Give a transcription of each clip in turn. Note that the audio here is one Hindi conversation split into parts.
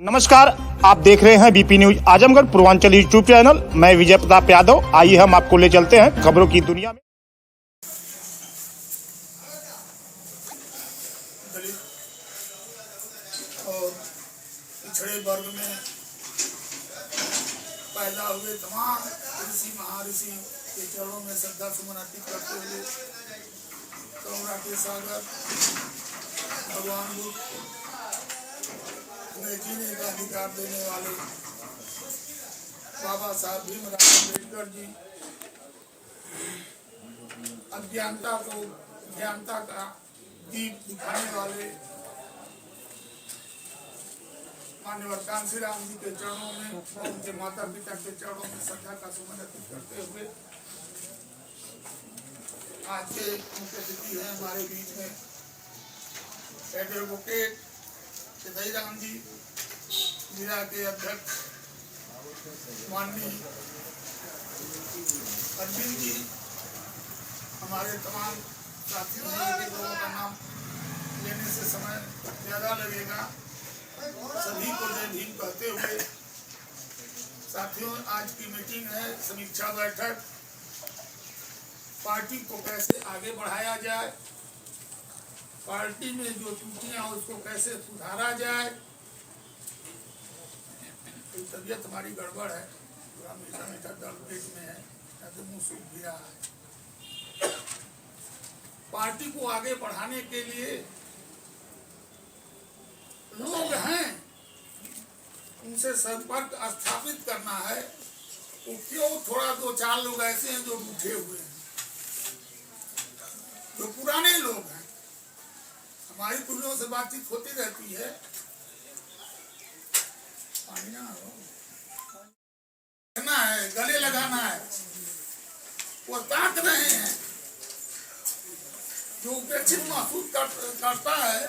नमस्कार, आप देख रहे हैं BP news Azamgarh Purvanchal YouTube channel. मैं विजय प्रताप यादव। आइए हम आपको ले चलते हैं खबरों की दुनिया में। दलित और पिछड़े वर्ग में पैदा हुए तमाम ऋषि महर्षि के चरणों में श्रद्धा सुमन अर्पित करते हुए करुणा के सागर भगवान बुद्ध हमें जीने का अधिकार देने वाले बाबा साहब भीमराव अम्बेडकर जी अज्ञानता को ज्ञानता का दीप दिखाने वाले माननीय कांशीराम जी के चरणों में और उनके माता पिता के चरणों में श्रद्धा का सुमन अर्पित करते हुए आज के मुख्य अतिथि हैं हमारे बीच में एडवोकेट राम जी, जिला के अध्यक्ष माननीय अरविंद जी, हमारे तमाम साथी हैं। ये लोगों का नाम लेने से समय ज़्यादा लगेगा। सभी को जय भीम कहते हुए साथियों, आज की मीटिंग है समीक्षा बैठक। पार्टी को कैसे आगे बढ़ाया जाए, पार्टी में जो त्रुटियां उसको कैसे सुधारा जाए। तो तबीयत हमारी गड़बड़ है, हमेशा मीठा दर्द पेट में है, तो मुंह सूख भी रहा है। पार्टी को आगे बढ़ाने के लिए लोग हैं, उनसे संपर्क स्थापित करना है। तो क्यों थोड़ा दो चार लोग ऐसे हैं जो रूठे हुए हैं, जो पुराने लोग हैं। हमारी कुलियों से बातचीत होती रहती है। पानी ना है, गले लगाना है। वो ताक रहे हैं, जो उपेक्षित महसूस करता है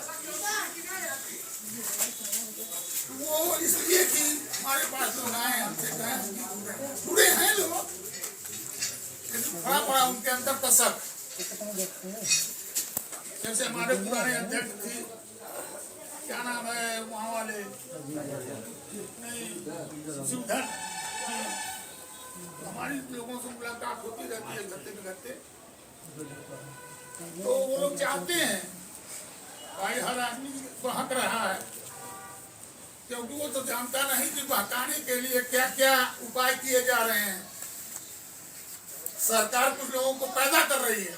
वो इसलिए कि हमारे पास लोग आए हमसे कहें जुड़े हैं लोग, लेकिन बड़ा बड़ा उनके अंदर कसक। जैसे हमारे पुराने अध्यक्ष थी, क्या नाम है वहाँ वाले, नहीं शिवधन जी, हमारी लोगों से मुलाकात होती रहती है घरते में घरते। तो वो लोग चाहते हैं भाई हर आदमी बहक रहा है, क्योंकि वो तो जानता नहीं कि बहकाने के लिए क्या क्या उपाय किए जा रहे हैं। सरकार कुछ लोगों को पैदा कर रही है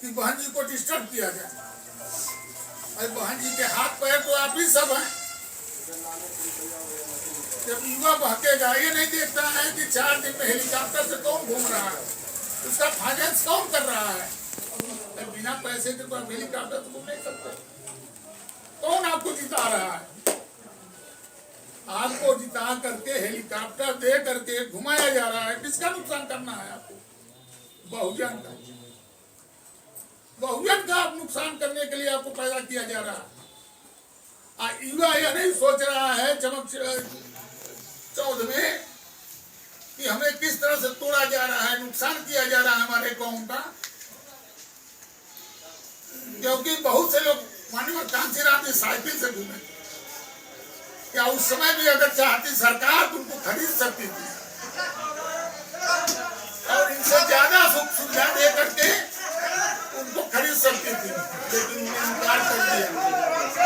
कि बहन जी को डिस्टर्ब किया जाए। अरे बहन जी के हाथ पैर तो आप ही सब हैं। जब युवा बहकेगा, ये नहीं देखता है कि 4 दिन में हेलीकॉप्टर से कौन घूम रहा है, उसका फाइनेंस कौन कर रहा है। बिना पैसे के तो आप हेलीकॉप्टर से घूम नहीं सकते। कौन आपको जिता रहा है? आपको जिता करके हेलीकॉप्टर दे करके घुमाया जा रहा है। किसका नुकसान करना है आपको? बहुजन का। बहुजन का नुकसान करने के लिए आपको पैदा किया जा रहा है। युवा यह नहीं सोच रहा है चमक चौध में कि हमें किस तरह से तोड़ा जा रहा है, नुकसान किया जा रहा है हमारे कौम का। क्योंकि बहुत से लोग माननीय कांशीराम जी साइकिल से घूमे, क्या उस समय भी अगर चाहती सरकार तो उनको खरीद सकती थी और इनसे ज्यादा सुख सुविधा दे करके उनको खरीद सकती थी, लेकिन उन्हें इनकार कर दिया।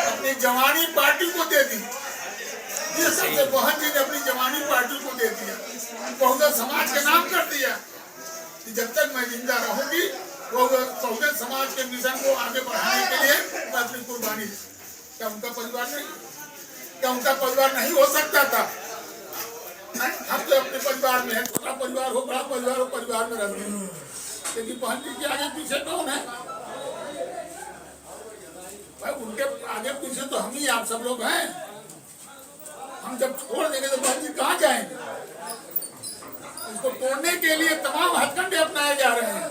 अपनी जवानी पार्टी को दे दी। ये सबसे बहन जी ने अपनी जवानी पार्टी को दे दिया, बहुजन समाज के नाम कर दिया कि जब तक मैं जिंदा रहूंगी बहुजन समाज के मिशन को आगे बढ़ाने के लिए मैं अपनी कुर्बानी। क्या उनका परिवार नहीं, क्या उनका परिवार नहीं हो सकता था? हम तो अपने परिवार में है, छोटा परिवार हो बड़ा परिवार हो, परिवार में रहते हैं। लेकिन बहन जी के आगे पीछे कौन है भाई? उनके आगे पीछे तो हम ही आप सब लोग हैं। हम जब छोड़ देंगे तो बहन जी कहाँ जाएंगे? उसको तोड़ने के लिए तमाम हथकंडे अपनाए जा रहे हैं।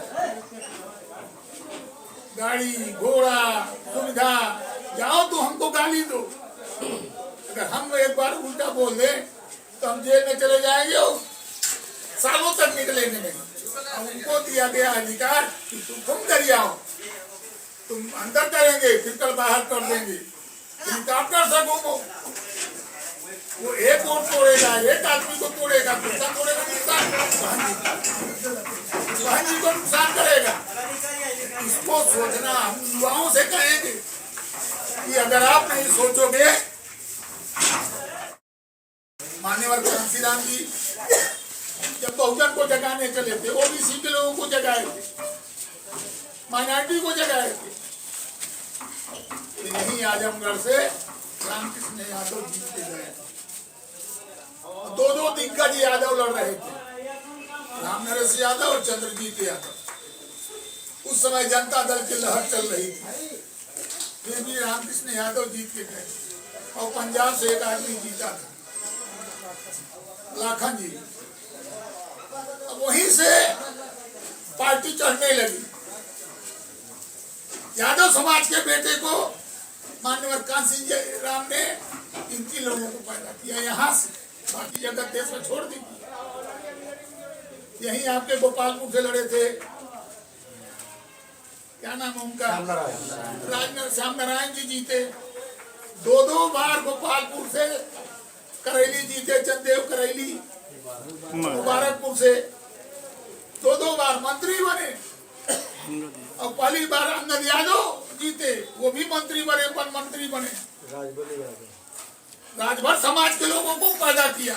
गाड़ी घोड़ा सुविधा, जाओ तो हमको गाली दो। अगर हम एक बार उल्टा बोल दे तो हम जेल में चले जाएंगे, सालों तक निकलेंगे नहीं। उनको दिया गया अधिकार कि तुम करियाओ, तुम अंदर करेंगे फिर कल बाहर कर देंगे, हेलीकॉप्टर से घूमो। डायरेक्ट आदमी को तोड़ेगा, नुकसान तोड़ेगा, नुकसान बहन जी को नुकसान करेगा। इसको सोचना हम युवाओं से कहेंगे कि अगर आप नहीं सोचोगे, मान्यवर कांशीराम जी जब बहुजन को जगाने चले थे, ओबीसी के लोगों को जगाए थे, माइनॉरिटी को जगाए थे, यही आजमगढ़ से रामकृष्ण यादव जीत के गए। दो दिग्गज यादव लड़ रहे थे, रामनरेश यादव और चंद्रजीत यादव। उस समय जनता दल की लहर चल रही थी, फिर भी रामकृष्ण यादव जीत के गए। और पंजाब से एक आदमी जीता था, लाखन जी। अब वहीं से पार्टी चढ़ने लगी। यादव समाज के बेटे को मान्यवर कांशीराम ने इनकी लोगों को पैदा किया यहाँ से, बाकी जगह देश में छोड़ दी। यही आपके गोपालपुर से लड़े थे, क्या नाम है उनका, श्याम नारायण जी जीते। दो बार गोपालपुर से करेली जीते, चंदेव करेली, मुबारकपुर से दो बार मंत्री बने। और पहली बार अंगद यादव जीते, वो भी मंत्री बने, वन मंत्री बने। राजभर समाज के लोगों को पैदा किया।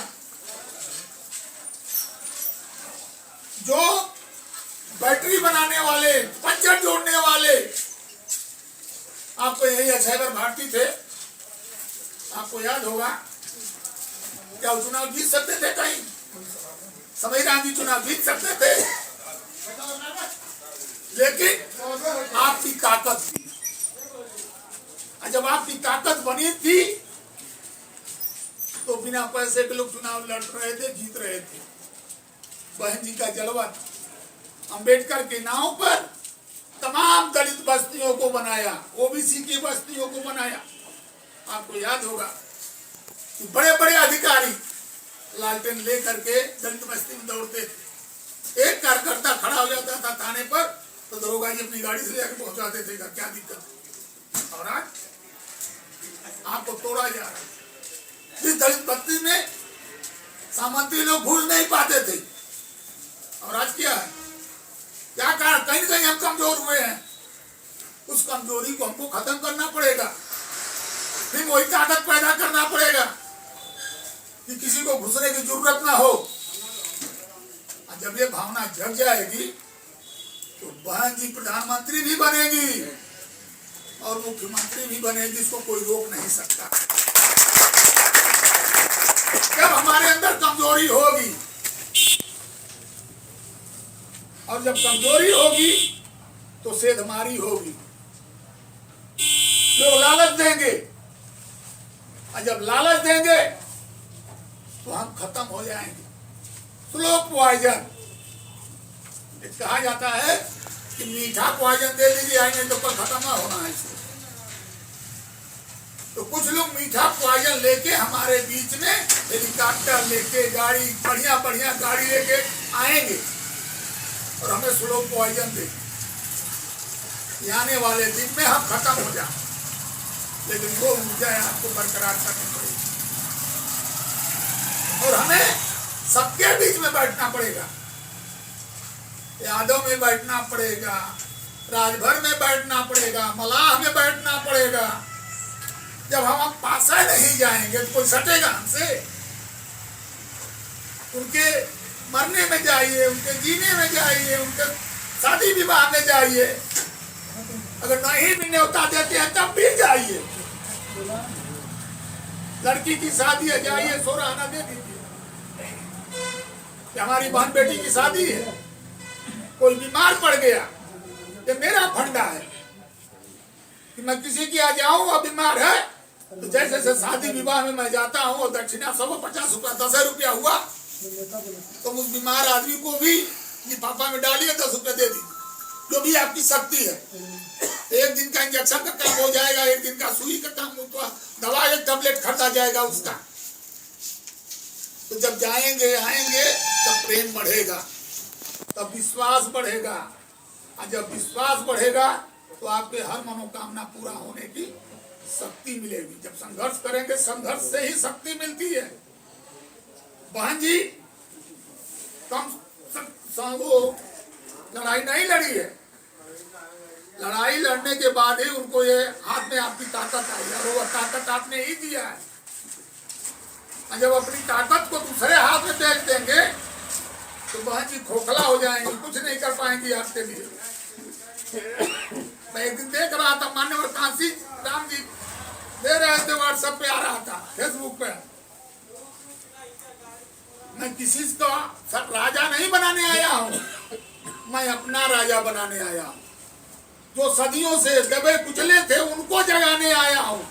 जो बैटरी बनाने वाले, पंचर जोड़ने वाले, आपको यही अक्षयवर भारती थे, आपको याद होगा। क्या वो चुनाव जीत सकते थे? कहीं समईराम जी चुनाव जीत सकते थे, लेकिन आपकी ताकत थी। जब आपकी ताकत बनी थी तो बिना पैसे के लोग चुनाव लड़ रहे थे, जीत रहे थे। बहन जी का जलवा था। अंबेडकर के नाव पर तमाम दलित बस्तियों को बनाया, ओबीसी की बस्तियों को बनाया। आपको याद होगा कि बड़े बड़े अधिकारी लालटेन लेकर के दलित बस्ती में दौड़ते थे। एक कार्यकर्ता खड़ा हो जाता था थाने पर तो दरोगा जी अपनी गाड़ी से लेकर पहुंचाते थे, क्या दिक्कत। और आज आपको तोड़ा जा रहा है। इस दलित बस्ती में सामंती लोग घुस नहीं पाते थे, और आज क्या है, क्या कारण, कहीं कहीं हम कमजोर हुए हैं। उस कमजोरी को हमको खत्म करना पड़ेगा, फिर वही ताकत पैदा करना पड़ेगा कि किसी को घुसने की जरूरत ना हो। जब ये भावना जग जाएगी तो बहन जी प्रधानमंत्री भी बनेगी और मुख्यमंत्री भी बनेगी, इसको कोई रोक नहीं सकता। जब हमारे अंदर कमजोरी होगी, और जब कमजोरी होगी तो सेध हमारी होगी। लोग लालच देंगे, और जब लालच देंगे तो हम खत्म हो जाएंगे। स्लो पॉइजन, कहा जाता है कि मीठा पॉइजन दे दीजिए, आएंगे तो कल खत्म ना होना है इसको। तो कुछ लोग मीठा पॉइजन लेके हमारे बीच में हेलीकॉप्टर लेके, गाड़ी, बढ़िया बढ़िया गाड़ी लेके आएंगे और हमें स्लो पॉइजन दे। आने वाले दिन में हम खत्म हो जाए, लेकिन वो ऊर्जा आपको बरकरार करनी पड़ेगी और हमें सबके बीच में बैठना पड़ेगा। यादव में बैठना पड़ेगा, राजभर में बैठना पड़ेगा, मलाह में बैठना पड़ेगा। जब हम पासा नहीं जाएंगे तो कोई सटेगा हमसे। उनके मरने में जाइए, उनके जीने में जाइए, उनके शादी विवाह में जाइए। अगर नहीं भी न्योता देते हैं तब भी जाइए। लड़की की शादी है, जाइए, सोराना दे दीजिए। हमारी बहन बेटी की शादी है, कोई बीमार पड़ गया, ये मेरा फंडा है कि मैं किसी की आ जाऊं और बीमार है तो जैसे जैसे शादी विवाह में मैं जाता हूँ और दक्षिणा 150 रुपया 10 रुपया हुआ तो उस बीमार आदमी को भी लिफाफा में डालिए, 10 रुपया दे दीजिए, जो भी आपकी शक्ति है। एक दिन का इंजेक्शन का काम हो जाएगा, एक दिन का सुई का काम होगा, दवा एक टैबलेट खरीदा जाएगा उसका। तो जब जाएंगे आएंगे तब प्रेम बढ़ेगा, तब विश्वास बढ़ेगा, और जब विश्वास बढ़ेगा तो आपके हर मनोकामना पूरा होने की शक्ति मिलेगी। जब संघर्ष करेंगे, संघर्ष से ही शक्ति मिलती है। बहन जी वो लड़ाई नहीं लड़ी है। लड़ाई लड़ने के बाद ही उनको ये हाथ में आपकी ताकत आई है, वो ताकत आपने ही दिया है। और जब अपनी ताकत को दूसरे हाथ में बेच देंगे तो बहन जी खोखला हो जाएंगे, कुछ नहीं कर पाएंगी आपके लिए। मैं एक दिन देख रहा था, माननीय कांसी राम जी दे रहे थे, व्हाट्सएप पे आ रहा था, फेसबुक पे। मैं किसी को राजा नहीं बनाने आया हूँ, मैं अपना राजा बनाने आया हूँ। जो सदियों से दबे कुचले थे उनको जगाने आया हूँ।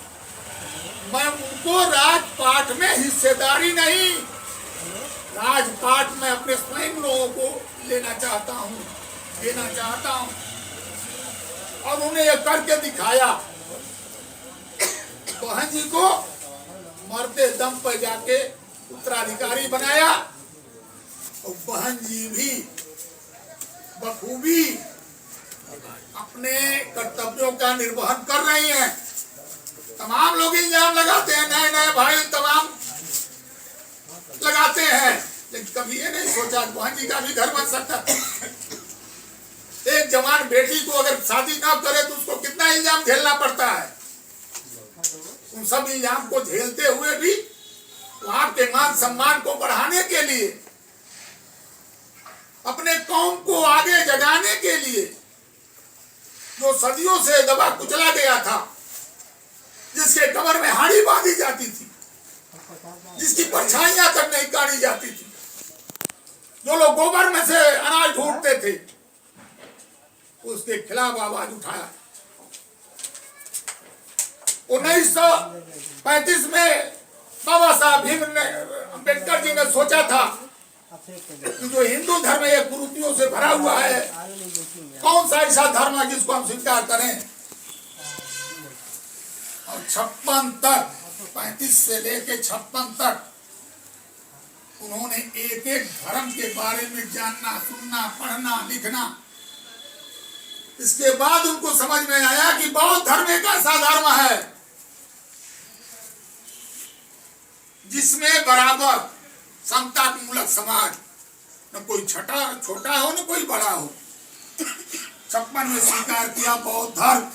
मैं उनको राजपाट में हिस्सेदारी नहीं, राजपाट में अपने स्वयं लोगों को लेना चाहता हूँ, देना चाहता हूँ। और उन्हें यह करके दिखाया। बहन जी को मरते दम पर जाके उत्तराधिकारी बनाया और बहन जी भी बखूबी अपने कर्तव्यों का निर्वहन कर रही हैं। तमाम लोग इल्जाम लगाते हैं, नए नए भाई तमाम लगाते हैं, लेकिन कभी ये नहीं सोचा बहन जी का भी घर बन सकता। एक जवान बेटी को अगर शादी ना करे तो उसको कितना इल्जाम झेलना पड़ता है। उन सब इल्जाम को झेलते हुए भी वहां के मान सम्मान को बढ़ाने के लिए, अपने कौम को आगे जगाने के लिए, जो सदियों से दबा कुचला गया था, जिसके कमर में हाड़ी बांधी जाती थी, जिसकी परछाइयां तक नहीं काटी जाती थी, जो लोग गोबर में से अनाज ढूंढते थे, उसके खिलाफ आवाज उठाया। 1935 में बाबा साहब भीम अम्बेडकर जी ने सोचा था कि जो हिंदू धर्म एक कुरीतियों से भरा हुआ है, कौन सा ऐसा धर्म है जिसको हम स्वीकार करें। और 56 तक, 35 से लेके 56 तक उन्होंने एक एक धर्म के बारे में जानना, सुनना, पढ़ना, लिखना। इसके बाद उनको समझ में आया कि बौद्ध धर्म एक ऐसा धर्म है जिसमें बराबर समता मूलक समाज, न कोई छोटा हो न कोई बड़ा हो। 56 में स्वीकार किया बौद्ध धर्म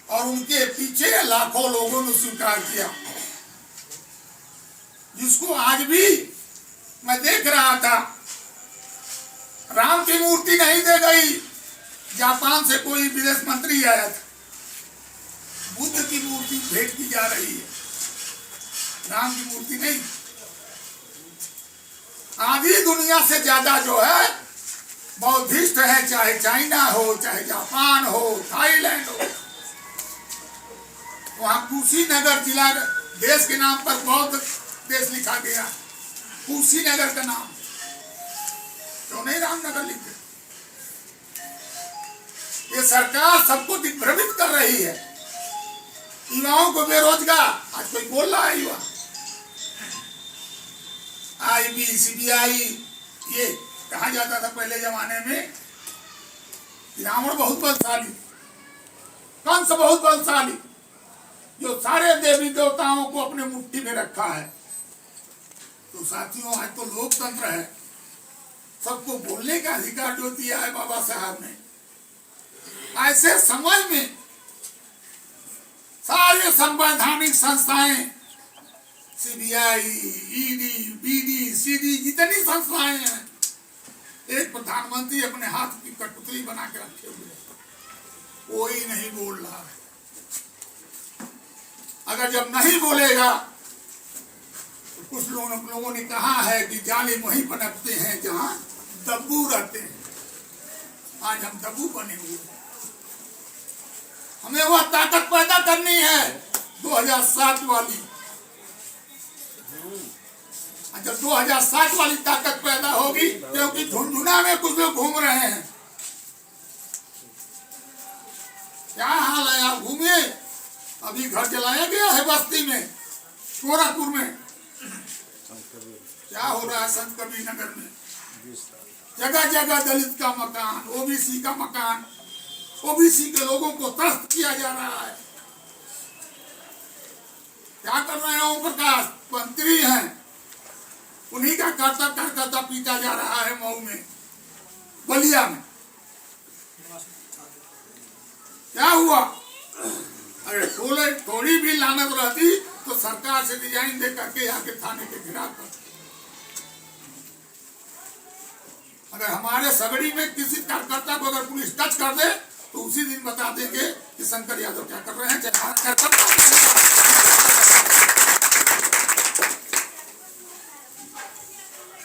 और उनके पीछे लाखों लोगों ने स्वीकार किया, जिसको आज भी मैं देख रहा था। राम की मूर्ति नहीं दे गई, जापान से कोई विदेश मंत्री आया था, बुद्ध की मूर्ति भेंट की जा रही है, राम की मूर्ति नहीं। आधी दुनिया से ज्यादा जो है बौद्धिस्ट है, चाहे चाइना हो, चाहे जापान हो, थाईलैंड हो। वहां कुशीनगर जिला देश के नाम पर बौद्ध देश लिखा गया, कुशीनगर का नाम, क्यों नहीं रामनगर लिखे। ये सरकार सबको दिग्भ्रमित कर रही है, युवाओं को बेरोजगार। आज कोई बोल रहा है युवा IB, CBI, ये कहा जाता था पहले जमाने में, रावण बहुत बलशाली, कंस बहुत बलशाली, जो सारे देवी देवताओं को अपने मुट्ठी में रखा है। तो साथियों, आज तो लोकतंत्र है, सबको बोलने का अधिकार जो दिया है बाबा साहब ने। ऐसे समय में सारे संवैधानिक संस्थाएं, CBI, ED, BD, CD, जितनी संस्थाएं हैं, एक प्रधानमंत्री अपने हाथ की कठपुतली बना के रखे हुए, कोई नहीं बोल रहा है। अगर जब नहीं बोलेगा तो कुछ लोगों ने कहा है कि जालिम वहीं पनपते हैं जहां दब्बू रहते हैं। आज हम दब्बू बने हुए हैं। हमें वह ताकत पैदा करनी है 2007 वाली। जब 2007 वाली ताकत पैदा होगी, क्योंकि झुंझुना में कुछ लोग घूम रहे हैं। क्या हाल है, आप घूमिए, अभी घर जलाया गया है बस्ती में, गोरखपुर में। क्या हो रहा है संत कबीर नगर में, जगह जगह दलित का मकान, OBC का मकान, OBC के लोगों को त्रस्त किया जा रहा है। क्या कर रहे हैं ओम प्रकाश, मंत्री हैं, कार्यकर्ता पीटा जा रहा है मऊ में, बलिया में। क्या हुआ? अरे थोड़ी भी लानत रहती तो सरकार से डिजाइन दे करके आके थाने के घिराव कर। अगर हमारे सगड़ी में किसी कार्यकर्ता को अगर पुलिस टच कर दे तो उसी दिन बता देंगे कि शंकर यादव क्या कर रहे हैं।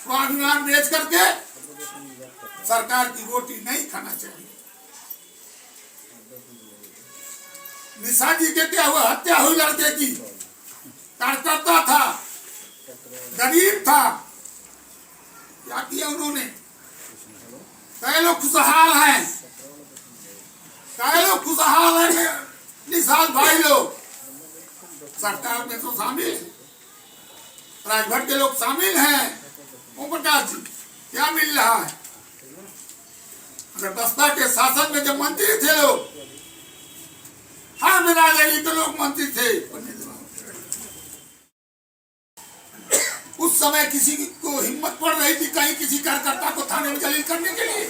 स्वाभिमान बेच करके सरकार की रोटी नहीं खाना चाहिए। निशा जी के क्या हुआ? हत्या हुई लड़के की। कार्यकर्ता था, गरीब था, क्या किया उन्होंने? कई लोग खुशहाल हैं, कई लोग खुशहाल हैं। निशाल भाई लोग सरकार में तो शामिल, राजभर के लोग शामिल हैं। ओम प्रकाश जी, क्या मिल रहा है? अगर बसपा के शासन में जब मंत्री थे लोग, हाँ बिरादरी के लोग मंत्री थे, उस समय किसी को हिम्मत पड़ रही थी कहीं किसी कार्यकर्ता को थाने में जलील करने के लिए,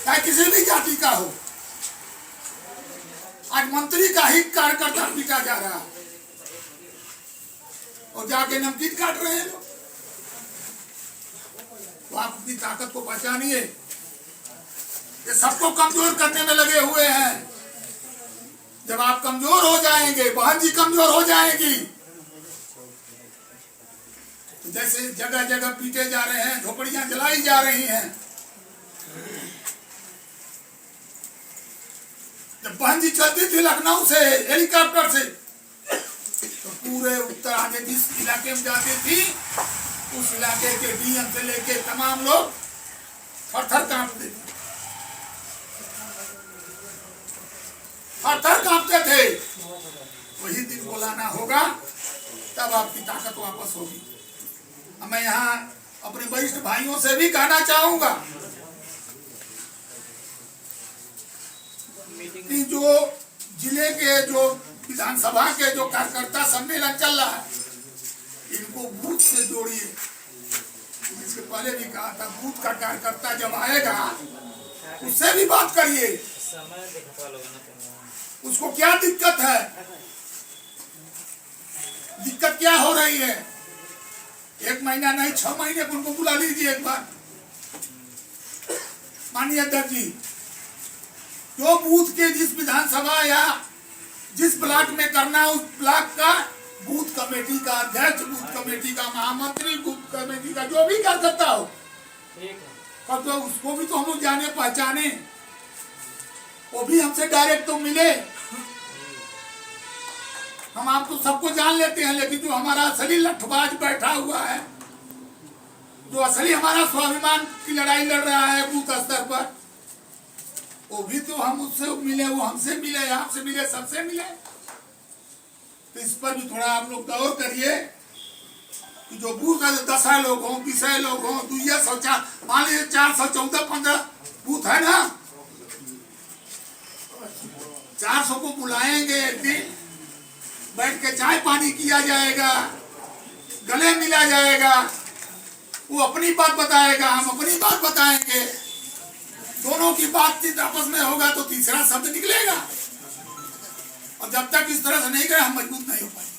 चाहे किसी भी जाति का हो? आज मंत्री का ही कार्यकर्ता पीटा जा रहा है और जाके नमकीन काट रहे हैं लोग। तो आप अपनी ताकत को पहचानिए। ये सबको कमजोर करने में लगे हुए हैं। जब आप कमजोर हो जाएंगे, बहन जी कमजोर हो जाएगी, तो जैसे जगह जगह पीटे जा रहे हैं, झोपड़ियां जलाई जा रही हैं। जब बहन जी चलती थी लखनऊ से हेलीकॉप्टर से, तो पूरे उत्तराखंड जिस इलाके में जाती थी, उस इलाके के डीएम से लेके तमाम लोग थर-थर कांपते थे, थर-थर कांपते थे। वही दिन बुलाना होगा, तब आपकी ताकत वापस होगी। मैं यहाँ अपने वरिष्ठ भाइयों से भी कहना चाहूंगा कि जो जिले के, जो विधानसभा के जो कार्यकर्ता सम्मेलन चल रहा है, इनको बूथ से जोड़िए। इससे पहले भी कहा था, बूथ का कार्यकर्ता जब आएगा उससे भी बात करिए, उसको क्या दिक्कत है, दिक्कत क्या हो रही है। 1 महीना नहीं, 6 महीने को उनको बुला लीजिए एक बार। माननीय अध्यक्ष जी, जो बूथ के जिस विधानसभा या जिस ब्लॉक में करना, उस ब्लॉक का बूथ कमेटी का अध्यक्ष, बूथ कमेटी का महामंत्री, बूथ कमेटी का जो भी कार्यकर्ता हो, तो उसको भी तो हम लोग जाने पहचाने, वो भी हमसे डायरेक्ट तो मिले। हम आपको सबको जान लेते हैं, लेकिन जो हमारा असली लठबाज बैठा हुआ है, जो असली हमारा स्वाभिमान की लड़ाई लड़ रहा है बूथ स्तर पर, वो भी तो हम उससे मिले, वो हमसे मिले, आपसे मिले, सबसे मिले। तो इस पर भी थोड़ा आप लोग गौर करिए कि जो बूथ है, 10 लोग हों, 20 लोग हों, 200, मान लीजिए 414-15 बूथ है ना, 400 को बुलाएंगे, एक दिन बैठ के चाय पानी किया जाएगा, गले मिला जाएगा, वो अपनी बात बताएगा, हम अपनी बात बताएंगे, दोनों की बातचीत आपस में होगा तो तीसरा शब्द निकलेगा। और जब तक इस तरह से नहीं गए, हम मजबूत नहीं हो पाएंगे।